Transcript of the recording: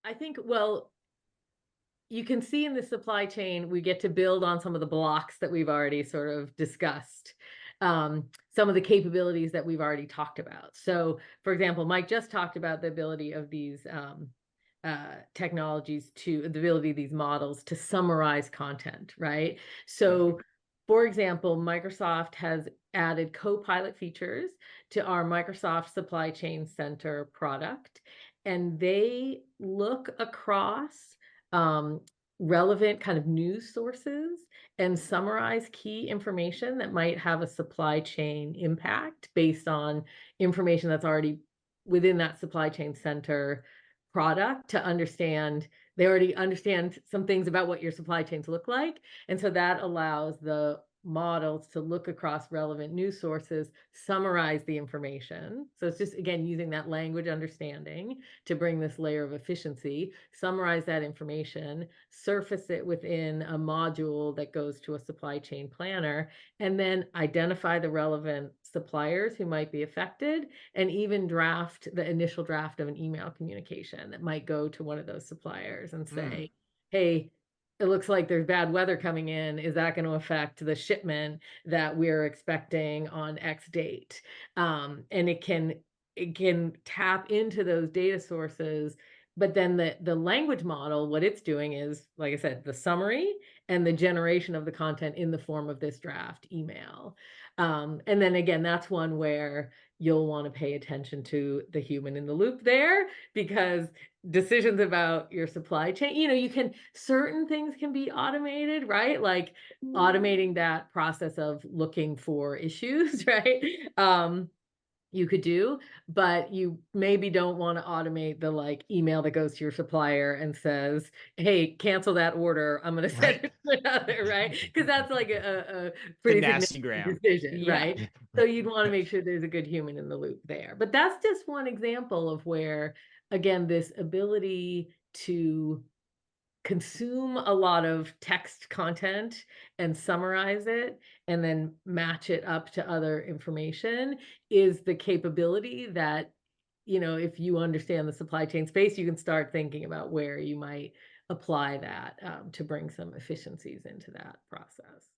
I think, well, you can see in the supply chain, we get to build on some of the blocks that we've already sort of discussed, some of the capabilities that we've already talked about. So, for example, Mike just talked about the ability of these technologies to the ability of these models to summarize content, right? So, for example, Microsoft has added co-pilot features to our Microsoft Supply Chain Center product, and they look across um, relevant kind of news sources and summarize key information that might have a supply chain impact based on information that's already within that supply chain center product to understand they already understand some things about what your supply chains look like. And so that allows the models to look across relevant news sources, summarize the information. So it's just, again, using that language understanding to bring this layer of efficiency, summarize that information, surface it within a module that goes to a supply chain planner, and then identify the relevant suppliers who might be affected, and even draft the initial draft of an email communication that might go to one of those suppliers and Mm. say, hey, it looks like there's bad weather coming in. Is that going to affect the shipment that we're expecting on X date? And it can tap into those data sources, but then the language model, what it's doing is, like I said, the summary and the generation of the content in the form of this draft email. And then again, that's one where you'll want to pay attention to the human in the loop there, because decisions about your supply chain, you can certain things can be automated, right? Like automating that process of looking for issues, right? You could do, but you maybe don't want to automate the like email that goes to your supplier and says, "Hey, cancel that order. I'm going to send Right. it to another," right? Because that's like a The pretty nasty significant gram. decision, Yeah. right? So you'd want to make sure there's a good human in the loop there. But that's just one example of where, again, this ability to consume a lot of text content and summarize it and then match it up to other information is the capability that, if you understand the supply chain space, you can start thinking about where you might apply that to bring some efficiencies into that process.